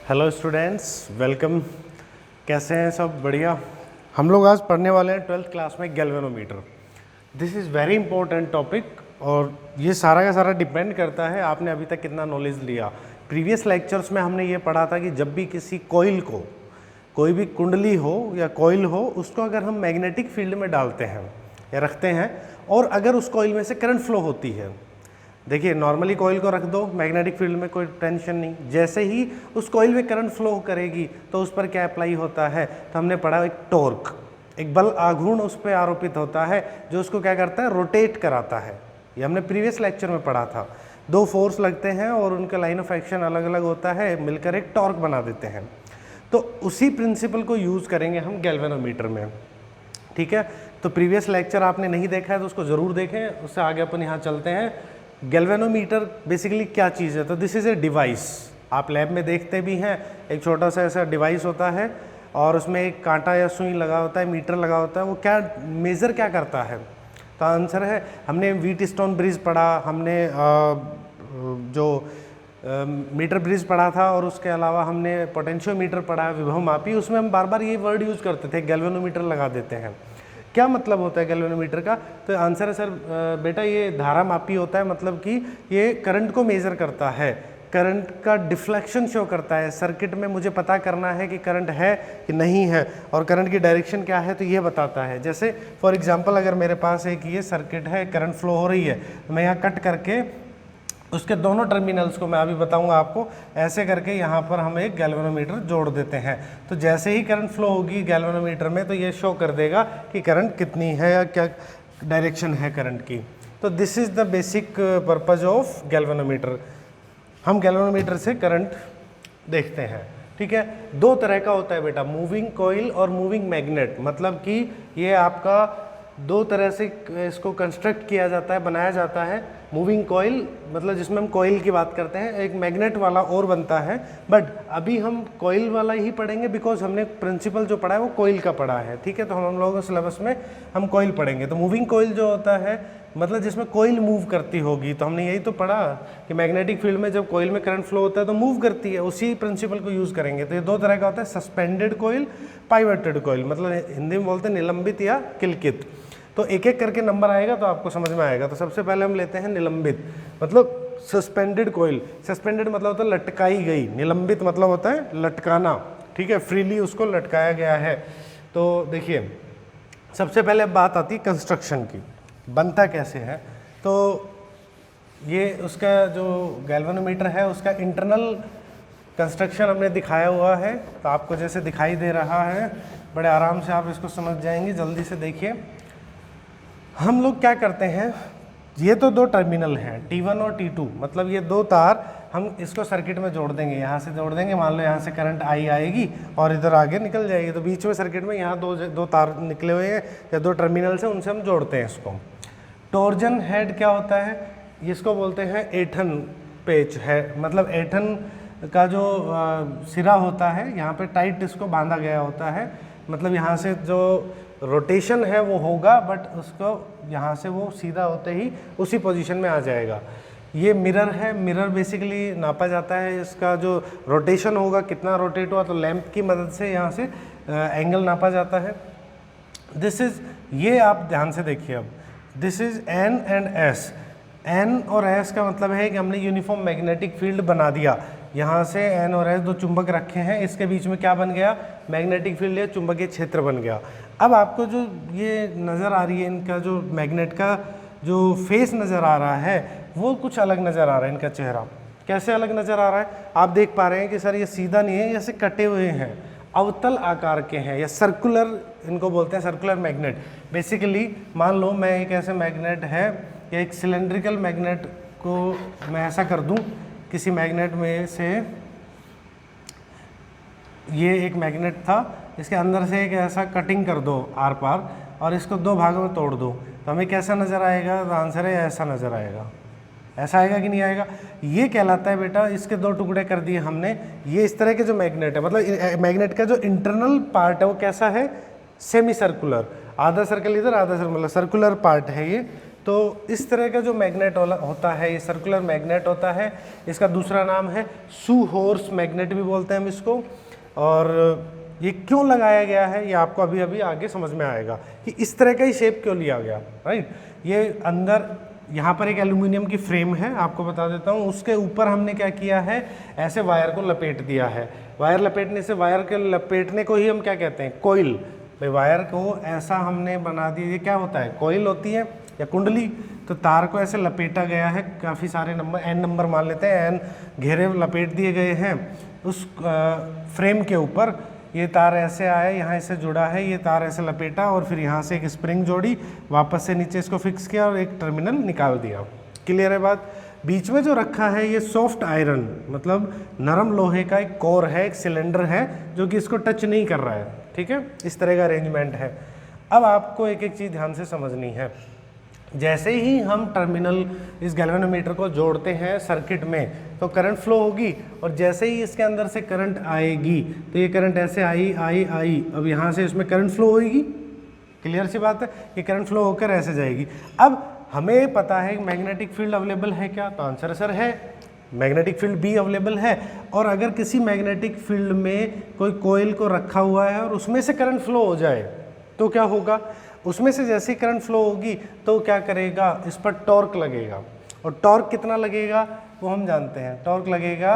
Hello students, welcome. कैसे हैं सब? बढ़िया। हम लोग आज पढ़ने वाले हैं 12th क्लास में galvanometer. This is very important topic और ये सारा का सारा डिपेंड करता है आपने अभी तक कितना नॉलेज लिया। प्रीवियस लेक्चर्स में हमने ये पढ़ा था कि जब भी किसी कॉइल को, कोई भी कुंडली हो या कॉइल हो, उसको अगर हम मैग्नेटिक फील्ड में डालते हैं या रखते हैं और अगर उस कॉइल में से करंट फ्लो होती है, देखिए नॉर्मली कॉइल को रख दो मैग्नेटिक फील्ड में, कोई टेंशन नहीं। जैसे ही उस कॉइल में करंट फ्लो करेगी तो उस पर क्या अप्लाई होता है, तो हमने पढ़ा एक टॉर्क, एक बल आघूर्ण उस पर आरोपित होता है जो उसको क्या करता है, रोटेट कराता है। ये हमने प्रीवियस लेक्चर में पढ़ा था। दो फोर्स लगते हैं और उनका लाइन ऑफ एक्शन अलग अलग होता है, मिलकर एक टॉर्क बना देते हैं। तो उसी प्रिंसिपल को यूज़ करेंगे हम गैल्वेनोमीटर में, ठीक है। तो प्रीवियस लेक्चर आपने नहीं देखा है तो उसको ज़रूर देखें, उससे आगे अपन यहाँ चलते हैं। गैल्वेनोमीटर बेसिकली क्या चीज़ है, तो दिस इज़ ए डिवाइस। आप लैब में देखते भी हैं, एक छोटा सा ऐसा डिवाइस होता है और उसमें एक कांटा या सुई लगा होता है, मीटर लगा होता है। वो क्या मेज़र क्या करता है, तो आंसर है, हमने व्हीटस्टोन ब्रिज पढ़ा, हमने जो मीटर ब्रिज पढ़ा था और उसके अलावा हमने पोटेंशियोमीटर पढ़ा, विभव मापी। उसमें हम बार बार ये वर्ड यूज़ करते थे, गैल्वेनोमीटर लगा देते हैं। क्या मतलब होता है गैल्वेनोमीटर का, तो आंसर है सर बेटा ये धारा मापी होता है, मतलब कि ये करंट को मेज़र करता है, करंट का डिफ्लेक्शन शो करता है। सर्किट में मुझे पता करना है कि करंट है कि नहीं है और करंट की डायरेक्शन क्या है, तो ये बताता है। जैसे फॉर एग्जांपल अगर मेरे पास एक ये सर्किट है, करंट फ्लो हो रही है, तो मैं यहाँ कट करके उसके दोनों टर्मिनल्स को, मैं अभी बताऊंगा आपको, ऐसे करके यहाँ पर हम एक गैल्वेनोमीटर जोड़ देते हैं। तो जैसे ही करंट फ्लो होगी गैल्वेनोमीटर में तो ये शो कर देगा कि करंट कितनी है या क्या डायरेक्शन है करंट की। तो this is the basic purpose of galvanometer. हम गैल्वेनोमीटर से करंट देखते हैं, ठीक है। दो तरह का होता है बेटा, मूविंग कॉइल और मूविंग मैग्नेट। मतलब कि ये आपका दो तरह से इसको कंस्ट्रक्ट किया जाता है, बनाया जाता है। मूविंग कॉइल मतलब जिसमें हम कॉइल की बात करते हैं, एक मैग्नेट वाला और बनता है, बट अभी हम कॉइल वाला ही पढ़ेंगे बिकॉज हमने प्रिंसिपल जो पढ़ा है वो कॉइल का पढ़ा है, ठीक है। तो हम लोगों के सिलेबस में हम कॉइल पढ़ेंगे। तो मूविंग कॉइल जो होता है मतलब जिसमें कॉइल मूव करती होगी, तो हमने यही तो पढ़ा कि मैग्नेटिक फील्ड में जब कॉइल में करंट फ्लो होता है तो मूव करती है, उसी प्रिंसिपल को यूज़ करेंगे। तो ये दो तरह का होता है, सस्पेंडेड कॉइल, पाइवटेड कॉइल, मतलब हिंदी में बोलते हैं निलंबित या किलकित। तो एक एक करके नंबर आएगा तो आपको समझ में आएगा। तो सबसे पहले हम लेते हैं निलंबित, मतलब सस्पेंडेड कॉइल। सस्पेंडेड मतलब होता है लटकाई गई, निलंबित मतलब होता है लटकाना, ठीक है, फ्रीली उसको लटकाया गया है। तो देखिए सबसे पहले बात आती है कंस्ट्रक्शन की, बनता कैसे है। तो ये उसका जो गैल्वेनोमीटर है उसका इंटरनल कंस्ट्रक्शन हमने दिखाया हुआ है, तो आपको जैसे दिखाई दे रहा है, बड़े आराम से आप इसको समझ जाएंगे। जल्दी से देखिए, हम लोग क्या करते हैं, ये तो दो टर्मिनल हैं T1 और T2, मतलब ये दो तार हम इसको सर्किट में जोड़ देंगे, यहाँ से जोड़ देंगे। मान लो यहाँ से करंट आई आएगी और इधर आगे निकल जाएगी, तो बीच में सर्किट में यहाँ दो तार निकले हुए हैं या दो टर्मिनल्स हैं, उनसे हम जोड़ते हैं इसको। टॉर्जन हेड क्या होता है, इसको बोलते हैं एठन पेच है, मतलब एठन का जो सिरा होता है यहाँ पे टाइट इसको बांधा गया होता है, मतलब यहाँ से जो रोटेशन है वो होगा, बट उसको यहाँ से वो सीधा होते ही उसी पोजीशन में आ जाएगा। ये मिरर है, मिरर बेसिकली नापा जाता है, इसका जो रोटेशन होगा कितना रोटेट हुआ, तो लैंप की मदद से यहाँ से एंगल नापा जाता है। दिस इज़, ये आप ध्यान से देखिए अब, this is N and S. N और एस का मतलब है कि हमने यूनिफॉर्म मैग्नेटिक फील्ड बना दिया। यहाँ से एन और एस दो चुंबक रखे हैं, इसके बीच में क्या बन गया, मैग्नेटिक फील्ड या चुंबकीय क्षेत्र बन गया। अब आपको जो ये नज़र आ रही है, इनका जो मैग्नेट का जो फेस नज़र आ रहा है वो कुछ अलग नज़र आ रहा है। इनका चेहरा कैसे अलग नज़र आ रहा है, आप देख पा रहे हैं कि सर ये सीधा नहीं है, जैसे कटे हुए हैं, अवतल आकार के हैं या सर्कुलर, इनको बोलते हैं सर्कुलर मैग्नेट। बेसिकली मान लो मैं एक ऐसे मैग्नेट है या एक सिलेंड्रिकल मैग्नेट को मैं ऐसा कर दूं, किसी मैग्नेट में से ये एक मैग्नेट था, इसके अंदर से एक ऐसा कटिंग कर दो आर पार और इसको दो भागों में तोड़ दो, तो हमें कैसा नज़र आएगा, तो आंसर है ऐसा नज़र आएगा। ऐसा आएगा कि नहीं आएगा, ये कहलाता है बेटा, इसके दो टुकड़े कर दिए हमने। ये इस तरह के जो मैग्नेट है, मतलब मैग्नेट का जो इंटरनल पार्ट है वो कैसा है, सेमी सर्कुलर, आधा सर्कल इधर आधा सर्कल, मतलब सर्कुलर पार्ट है ये। तो इस तरह का जो मैग्नेट होता है ये सर्कुलर मैग्नेट होता है। इसका दूसरा नाम है शू हॉर्स मैग्नेट भी बोलते हैं हम इसको। और ये क्यों लगाया गया है ये आपको अभी अभी आगे समझ में आएगा कि इस तरह का ही शेप क्यों लिया गया, राइट। ये अंदर यहाँ पर एक एल्यूमिनियम की फ्रेम है, आपको बता देता हूँ। उसके ऊपर हमने क्या किया है, ऐसे वायर को लपेट दिया है। वायर लपेटने से, वायर के लपेटने को ही हम क्या कहते हैं, कोइल। भाई वायर को ऐसा हमने बना दिया, ये क्या होता है, कोइल होती है या कुंडली। तो तार को ऐसे लपेटा गया है, काफ़ी सारे नंबर, एन नंबर मान लेते हैं, एन घेरे लपेट दिए गए हैं उस फ्रेम के ऊपर। ये तार ऐसे आया, यहाँ इससे जुड़ा है, ये तार ऐसे लपेटा और फिर यहाँ से एक स्प्रिंग जोड़ी, वापस से नीचे इसको फिक्स किया और एक टर्मिनल निकाल दिया। क्लियर है बात। बीच में जो रखा है ये सॉफ्ट आयरन, मतलब नरम लोहे का एक कोर है, एक सिलेंडर है जो कि इसको टच नहीं कर रहा है, ठीक है। इस तरह का अरेंजमेंट है। अब आपको एक एक चीज़ ध्यान से समझनी है। जैसे ही हम टर्मिनल इस गैल्वेनोमीटर को जोड़ते हैं सर्किट में तो करंट फ्लो होगी, और जैसे ही इसके अंदर से करंट आएगी तो ये करंट ऐसे आई, अब यहाँ से इसमें करंट फ्लो होगी। क्लियर सी बात है, ये करंट फ्लो होकर ऐसे जाएगी। अब हमें पता है मैग्नेटिक फील्ड अवेलेबल है क्या, तो आंसर सर है, मैग्नेटिक फील्ड भी अवेलेबल है। और अगर किसी मैग्नेटिक फील्ड में कोई कोयल को रखा हुआ है और उसमें से करंट फ्लो हो जाए तो क्या होगा, उसमें से जैसे ही करंट फ्लो होगी तो क्या करेगा, इस पर टॉर्क लगेगा। और टॉर्क कितना लगेगा वो हम जानते हैं, टॉर्क लगेगा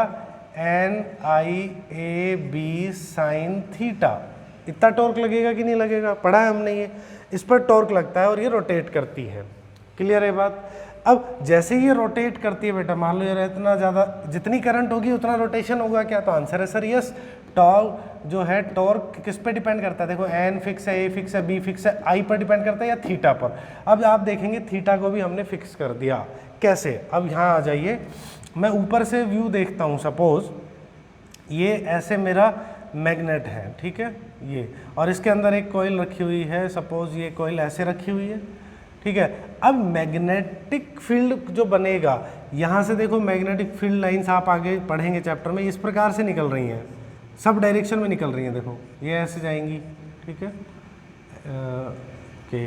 NIAB sin थीटा। इतना टॉर्क लगेगा कि नहीं लगेगा, पढ़ा है हमने ये। इस पर टॉर्क लगता है और ये रोटेट करती है। क्लियर है बात। अब जैसे ही ये रोटेट करती है बेटा, मान लो ये इतना ज़्यादा, जितनी करंट होगी उतना रोटेशन होगा क्या, तो आंसर है सर यस। टॉर्क जो है, टॉर्क किस पे डिपेंड करता है, देखो N फिक्स है, A फिक्स है, B फिक्स है, I पर डिपेंड करता है या थीटा पर। अब आप देखेंगे थीटा को भी हमने फिक्स कर दिया। कैसे, अब यहाँ आ जाइए, मैं ऊपर से व्यू देखता हूँ। सपोज ये ऐसे मेरा मैग्नेट है, ठीक है ये, और इसके अंदर एक कॉइल रखी हुई है। सपोज ये कॉइल ऐसे रखी हुई है, ठीक है। अब मैग्नेटिक फील्ड जो बनेगा, यहाँ से देखो मैग्नेटिक फील्ड लाइंस आप आगे पढ़ेंगे चैप्टर में, इस प्रकार से निकल रही हैं, सब डायरेक्शन में निकल रही हैं। देखो ये ऐसे जाएंगी, ठीक है, के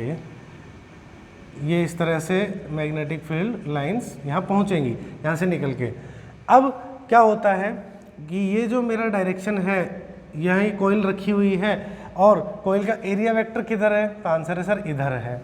ये इस तरह से मैग्नेटिक फील्ड लाइंस यहाँ पहुँचेंगी, यहाँ से निकल के। अब क्या होता है कि ये जो मेरा डायरेक्शन है, यहीं कोइल रखी हुई है और कोइल का एरिया वेक्टर किधर है, तो आंसर है सर इधर है।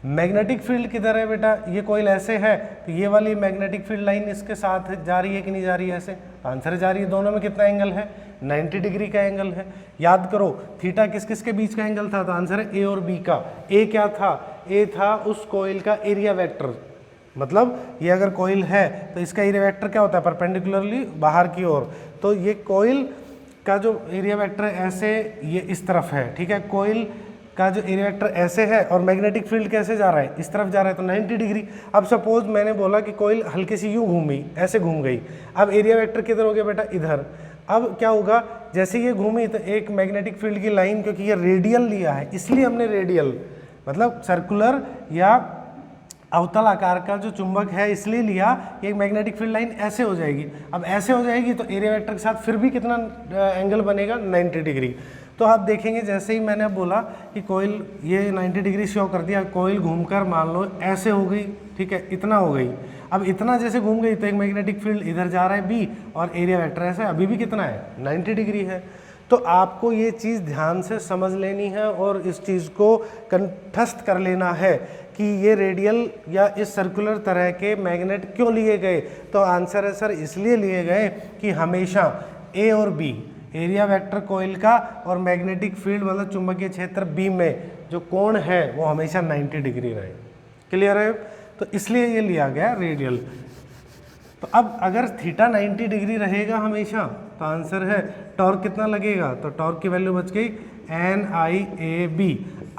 मैग्नेटिक फील्ड किधर है बेटा, ये कोइल ऐसे है तो ये वाली मैग्नेटिक फील्ड लाइन इसके साथ जा रही है कि नहीं जा रही है, ऐसे, आंसर जा रही है। दोनों में कितना एंगल है, 90 डिग्री का एंगल है। याद करो थीटा किस किस के बीच का एंगल था, तो आंसर है ए और बी का। ए क्या था, ए था उस कोइल का एरिया वेक्टर, मतलब ये अगर कोइल है तो इसका एरिया वेक्टर क्या होता है, परपेंडिकुलरली बाहर की ओर। तो ये कोइल का जो एरिया वेक्टर ऐसे ये इस तरफ है, ठीक है। कोइल का जो एरिया वेक्टर ऐसे है और मैग्नेटिक फील्ड कैसे जा रहा है, इस तरफ जा रहा है, तो 90 डिग्री। अब सपोज मैंने बोला कि कोइल हल्की सी यूँ घूमी, ऐसे घूम गई, अब एरिया वेक्टर किधर हो गया बेटा, इधर। अब क्या होगा, जैसे ये घूमी तो एक मैग्नेटिक फील्ड की लाइन, क्योंकि ये रेडियल लिया है इसलिए हमने रेडियल, मतलब सर्कुलर या अवतल आकार का जो चुंबक है इसलिए लिया, एक मैग्नेटिक फील्ड लाइन ऐसे हो जाएगी। अब ऐसे हो जाएगी तो एरिया वेक्टर के साथ फिर भी कितना एंगल बनेगा, 90 डिग्री। तो आप देखेंगे जैसे ही मैंने बोला कि कोइल ये 90 डिग्री शो कर दिया, कोइल घूमकर मान लो ऐसे हो गई, ठीक है, इतना हो गई। अब इतना जैसे घूम गई तो एक मैग्नेटिक फील्ड इधर जा रहा है बी, और एरिया वेक्टर ऐसे अभी भी कितना है, 90 डिग्री है। तो आपको ये चीज़ ध्यान से समझ लेनी है और इस चीज़ को कंठस्थ कर लेना है कि ये रेडियल या इस सर्कुलर तरह के मैग्नेट क्यों लिए गए। तो आंसर है सर इसलिए लिए गए कि हमेशा ए और बी, एरिया वेक्टर कोइल का और मैग्नेटिक फील्ड मतलब चुंबकीय क्षेत्र बी में जो कोण है वो हमेशा 90 डिग्री रहे। क्लियर है, तो इसलिए ये लिया गया रेडियल। तो अब अगर थीटा 90 डिग्री रहेगा हमेशा तो आंसर है टॉर्क कितना लगेगा, तो टॉर्क की वैल्यू बच गई NIAB।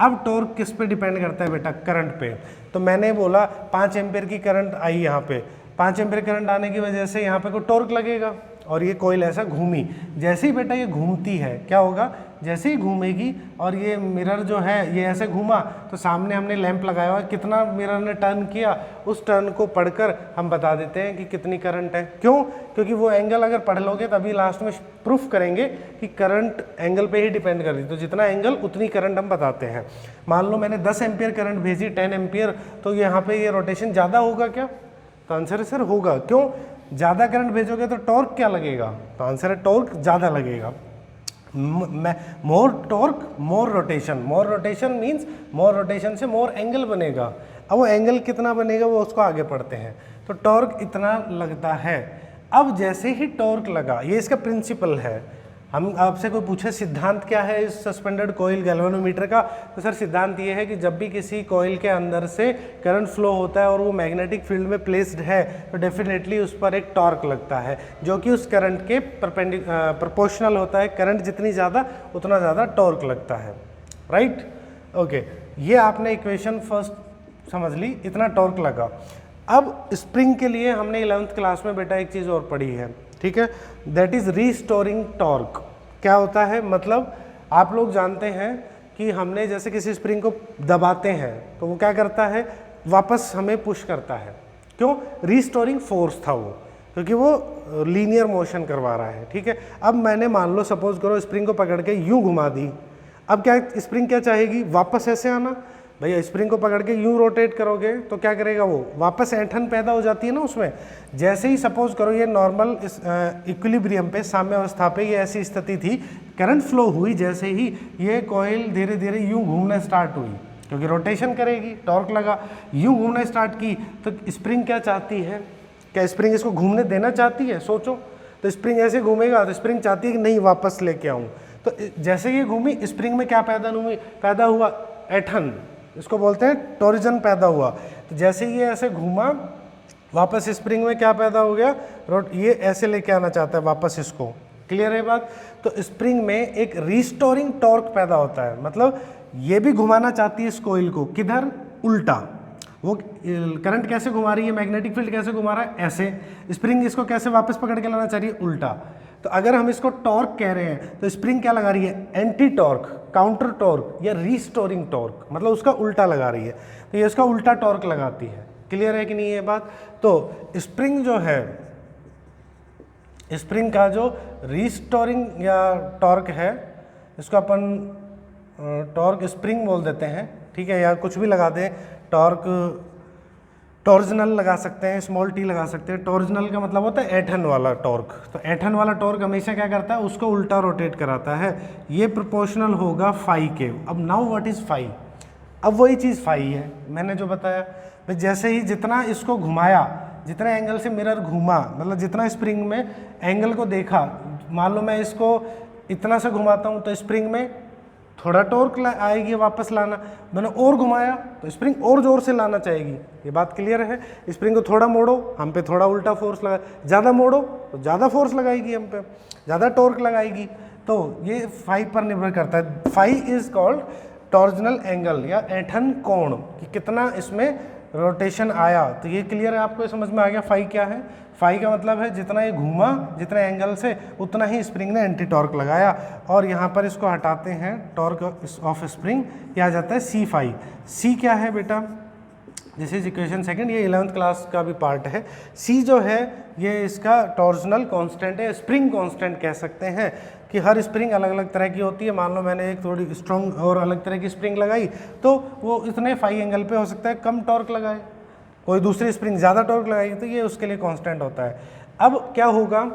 अब टॉर्क किस पे डिपेंड करता है बेटा, करंट पे। तो मैंने बोला 5 एम्पेयर की करंट आई यहाँ पे, 5 एम्पेयर करंट आने की वजह से यहाँ पे कोई टॉर्क लगेगा, और ये कोयल ऐसा घूमी, जैसे ही बेटा ये घूमती है क्या होगा, जैसे ही घूमेगी और ये मिरर जो है ये ऐसे घूमा तो सामने हमने लैंप लगाया हुआ, कितना मिरर ने टर्न किया, उस टर्न को पढ़कर हम बता देते हैं कि कितनी करंट है। क्यों? क्योंकि वो एंगल अगर पढ़ लोगे तभी लास्ट में प्रूफ करेंगे कि करंट एंगल पे ही डिपेंड करती है, तो जितना एंगल उतनी करंट हम बताते हैं। मान लो मैंने 10 एम्पियर करंट भेजी 10 एम्पियर, तो यहाँ पे ये रोटेशन ज़्यादा होगा क्या? तो आंसर है सर होगा। क्यों? ज़्यादा करंट भेजोगे तो टॉर्क क्या लगेगा? तो आंसर है टॉर्क ज़्यादा लगेगा। मोर टॉर्क मोर रोटेशन, मोर रोटेशन मीन्स मोर रोटेशन से मोर एंगल बनेगा। अब वो एंगल कितना बनेगा वो उसको आगे पढ़ते हैं। तो टॉर्क इतना लगता है। अब जैसे ही टॉर्क लगा, ये इसका प्रिंसिपल है। हम आपसे कोई पूछे सिद्धांत क्या है इस सस्पेंडेड कोयल गैल्वेनोमीटर का, तो सर सिद्धांत ये है कि जब भी किसी कोयल के अंदर से करंट फ्लो होता है और वो मैग्नेटिक फील्ड में प्लेस्ड है तो डेफिनेटली उस पर एक टॉर्क लगता है जो कि उस करंट के प्रोपोर्शनल होता है। करंट जितनी ज़्यादा उतना ज़्यादा टॉर्क लगता है, राइट? ओके, ये आपने इक्वेशन फर्स्ट समझ ली, इतना टॉर्क लगा। अब स्प्रिंग के लिए हमने 11th क्लास में बेटा एक चीज़ और पढ़ी है, ठीक है, दैट इज रीस्टोरिंग टॉर्क। क्या होता है? मतलब आप लोग जानते हैं कि हमने जैसे किसी स्प्रिंग को दबाते हैं तो वो क्या करता है, वापस हमें पुश करता है। क्यों? रीस्टोरिंग फोर्स था वो, क्योंकि वो लीनियर मोशन करवा रहा है, ठीक है। अब मैंने मान लो सपोज करो स्प्रिंग को पकड़ के यूं घुमा दी, अब क्या स्प्रिंग क्या चाहेगी, वापस ऐसे आना। भैया स्प्रिंग को पकड़ के यूं रोटेट करोगे तो क्या करेगा, वो वापस ऐंठन पैदा हो जाती है ना उसमें। जैसे ही सपोज करो ये नॉर्मल इक्विलिब्रियम पे, साम्य अवस्था पे ये ऐसी स्थिति थी, करंट फ्लो हुई, जैसे ही ये कॉइल धीरे धीरे यूं घूमना स्टार्ट हुई, क्योंकि रोटेशन करेगी, टॉर्क लगा, यूं घूमना स्टार्ट की, तो स्प्रिंग क्या चाहती है, क्या स्प्रिंग इसको घूमने देना चाहती है? सोचो, तो स्प्रिंग ऐसे घूमेगा तो स्प्रिंग चाहती है कि नहीं वापस लेके आऊँ। तो जैसे ये घूमी, स्प्रिंग में क्या पैदा हुआ, ऐंठन, इसको बोलते हैं टॉरिजन पैदा हुआ। तो जैसे ये ऐसे घूमा, वापस स्प्रिंग में क्या पैदा हो गया, ये ऐसे लेके आना चाहता है वापस इसको। क्लियर है बात? तो स्प्रिंग में एक रीस्टोरिंग टॉर्क पैदा होता है, मतलब ये भी घुमाना चाहती है इस कोइल को, किधर, उल्टा। वो करंट कैसे घुमा रही है, मैग्नेटिक फील्ड कैसे घुमा रहा है, ऐसे। स्प्रिंग इसको कैसे वापस पकड़ के लाना चाह रही है, उल्टा। तो अगर हम इसको टॉर्क कह रहे हैं तो स्प्रिंग क्या लगा रही है, एंटी टॉर्क, काउंटर टॉर्क या रीस्टोरिंग टॉर्क, मतलब उसका उल्टा लगा रही है। तो ये उसका उल्टा टॉर्क लगाती है। क्लियर है कि नहीं ये बात? तो स्प्रिंग जो है, स्प्रिंग का जो रीस्टोरिंग या टॉर्क है, इसको अपन टॉर्क स्प्रिंग बोल देते हैं, ठीक है, या कुछ भी लगा दें, टॉर्क टॉर्जनल लगा सकते हैं, स्मॉल टी लगा सकते हैं। टॉर्जनल का मतलब होता है ऐंठन वाला टॉर्क। तो ऐंठन वाला टॉर्क हमेशा क्या करता है, उसको उल्टा रोटेट कराता है। ये प्रोपोर्शनल होगा फाई के। अब नाउ व्हाट इज फाई? अब वही चीज़ फाई है मैंने जो बताया। तो जैसे ही जितना इसको घुमाया, जितने एंगल से मिरर घूमा, मतलब जितना स्प्रिंग में एंगल को देखा, मान लो मैं इसको इतना से घुमाता हूँ तो स्प्रिंग में थोड़ा टॉर्क आएगी वापस लाना, मैंने और घुमाया तो स्प्रिंग और जोर से लाना चाहेगी। ये बात क्लियर है? स्प्रिंग को थोड़ा मोड़ो, हम पे थोड़ा उल्टा फोर्स लगा, ज़्यादा मोड़ो तो ज़्यादा फोर्स लगाएगी, हम पे ज़्यादा टॉर्क लगाएगी। तो ये फाई पर निर्भर करता है। Phi is called torsional angle या ऐंठन कोण, कि कितना इसमें रोटेशन आया। तो ये क्लियर है आपको, समझ में आ गया फाई क्या है? फाई का मतलब है जितना ये घूमा, जितने एंगल से, उतना ही स्प्रिंग ने एंटी टॉर्क लगाया। और यहाँ पर इसको हटाते हैं, टॉर्क ऑफ स्प्रिंग, ये आ जाता है सी फाई। सी क्या है बेटा? दिस इज इक्वेशन सेकंड, ये 11th क्लास का भी पार्ट है। सी जो है ये इसका टॉर्जनल कांस्टेंट है, स्प्रिंग कांस्टेंट कह सकते हैं, कि हर स्प्रिंग अलग अलग तरह की होती है। मान लो मैंने एक थोड़ी स्ट्रॉन्ग और अलग तरह की स्प्रिंग लगाई तो वो इतने फाई एंगल पे हो सकता है कम टॉर्क लगाए, कोई दूसरी स्प्रिंग ज़्यादा टॉर्क लगाएगी, तो ये उसके लिए कांस्टेंट होता है। अब क्या होगा,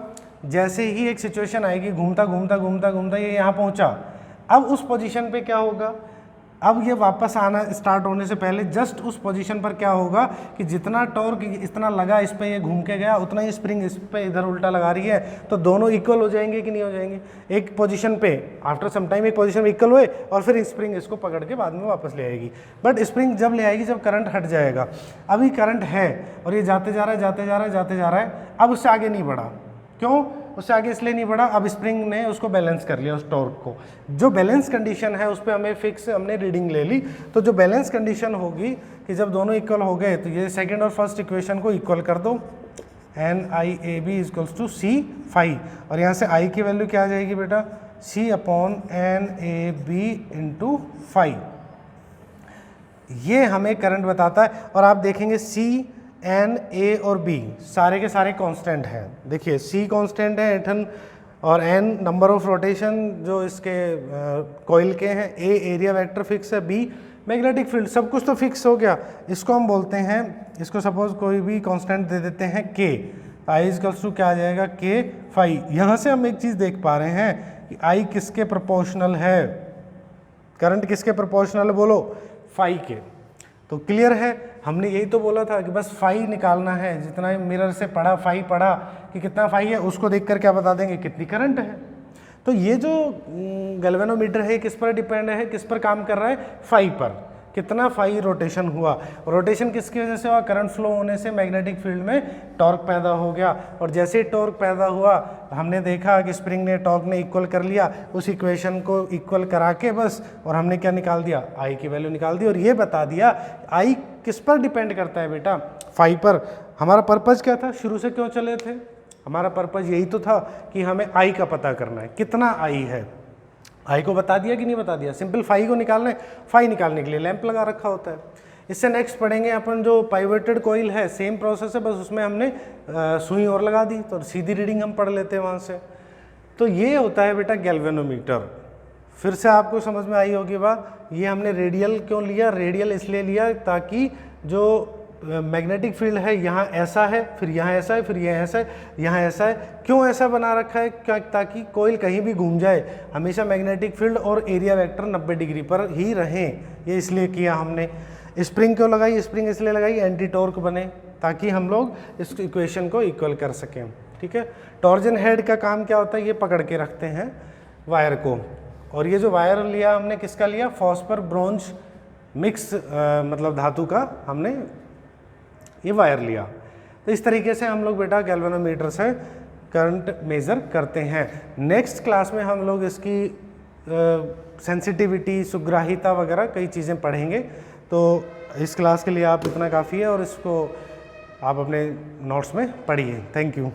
जैसे ही एक सिचुएशन आएगी, घूमता घूमता घूमता घूमता ये यहाँ पहुँचा, अब उस पोजीशन पे क्या होगा, अब ये वापस आना स्टार्ट होने से पहले जस्ट उस पोजीशन पर क्या होगा कि जितना टॉर्क इतना लगा इस पे, ये घूम के गया, उतना ही स्प्रिंग इस पे इधर उल्टा लगा रही है, तो दोनों इक्वल हो जाएंगे कि नहीं हो जाएंगे? एक पोजीशन पे आफ्टर सम टाइम एक पोजीशन में इक्वल हुए और फिर स्प्रिंग इसको पकड़ के बाद में वापस ले आएगी। बट स्प्रिंग जब ले आएगी जब करंट हट जाएगा। अभी करंट है और ये जाते जा रहा है, जाते जा रहा है, जाते जा रहा है, अब उससे आगे नहीं बढ़ा। क्यों उससे आगे? इसलिए नहीं बढ़ा, अब स्प्रिंग ने उसको बैलेंस कर लिया, उस टॉर्क को। जो बैलेंस कंडीशन है उस पर हमें फिक्स, हमने रीडिंग ले ली। तो जो बैलेंस कंडीशन होगी कि जब दोनों इक्वल हो गए, तो ये सेकंड और फर्स्ट इक्वेशन को इक्वल कर दो, N I A B equals to C phi, और यहाँ से आई की वैल्यू क्या आ जाएगी बेटा, C upon N A B into phi. ये हमें करंट बताता है। और आप देखेंगे सी एन ए और बी सारे के सारे कांस्टेंट हैं। देखिए सी कांस्टेंट है एटन, और एन नंबर ऑफ रोटेशन जो इसके कॉइल के हैं, ए एरिया वेक्टर फिक्स है, बी मैग्नेटिक फील्ड, सब कुछ तो फिक्स हो गया। इसको हम बोलते हैं, इसको सपोज कोई भी कांस्टेंट दे देते हैं के, आई इजकल्स टू क्या आ जाएगा, के फाई। यहाँ से हम एक चीज़ देख पा रहे हैं कि आई किसके प्रोपोर्शनल है, करंट किसके प्रोपोर्शनल है, बोलो, फाई के। तो क्लियर है, हमने यही तो बोला था कि बस फाई निकालना है, जितना मिरर से पढ़ा फाई पढ़ा कि कितना फाई है, उसको देखकर क्या बता देंगे कितनी करंट है। तो ये जो गैल्वेनोमीटर है किस पर डिपेंड है, किस पर काम कर रहा है, फाई पर, कितना फाई रोटेशन हुआ। रोटेशन किसकी वजह से हुआ, करंट फ्लो होने से मैग्नेटिक फील्ड में टॉर्क पैदा हो गया, और जैसे ही टॉर्क पैदा हुआ हमने देखा कि स्प्रिंग ने टॉर्क ने इक्वल कर लिया, उस इक्वेशन को इक्वल करा के बस, और हमने क्या निकाल दिया, आई की वैल्यू निकाल दी, और ये बता दिया आई किस पर डिपेंड करता है बेटा, फाई पर। हमारा पर्पज़ क्या था, शुरू से क्यों चले थे, हमारा पर्पज़ यही तो था कि हमें आई का पता करना है, कितना आई है। आई को बता दिया कि नहीं बता दिया, सिंपल फाई को निकालना है, फाई निकालने के लिए लैंप लगा रखा होता है। इससे नेक्स्ट पढ़ेंगे अपन जो पाइवेटेड कॉइल है, सेम प्रोसेस है, बस उसमें हमने सुई और लगा दी, तो सीधी रीडिंग हम पढ़ लेते हैं वहाँ से। तो ये होता है बेटा गैल्वेनोमीटर। फिर से आपको समझ में आई होगी बात, ये हमने रेडियल क्यों लिया, रेडियल इसलिए लिया ताकि जो मैग्नेटिक फील्ड है यहाँ ऐसा है, फिर यहाँ ऐसा है, फिर यहाँ ऐसा है, यहाँ ऐसा है, क्यों ऐसा बना रखा है, क्या, ताकि कोयल कहीं भी घूम जाए हमेशा मैग्नेटिक फील्ड और एरिया वेक्टर 90 डिग्री पर ही रहें, ये इसलिए किया हमने। स्प्रिंग क्यों लगाई, स्प्रिंग इसलिए लगाई एंटी टॉर्क बने, ताकि हम लोग इस इक्वेशन को इक्वल कर सकें, ठीक है। टॉर्जन हेड का काम क्या होता है, ये पकड़ के रखते हैं वायर को, और ये जो वायर लिया हमने किसका लिया, फॉस्फर ब्रोंज मिक्स मतलब धातु का हमने ये वायर लिया। तो इस तरीके से हम लोग बेटा गैल्वेनोमीटर से करंट मेज़र करते हैं। नेक्स्ट क्लास में हम लोग इसकी सेंसिटिविटी, सुग्राहिता वगैरह कई चीज़ें पढ़ेंगे। तो इस क्लास के लिए आप इतना काफ़ी है, और इसको आप अपने नोट्स में पढ़िए। Thank you.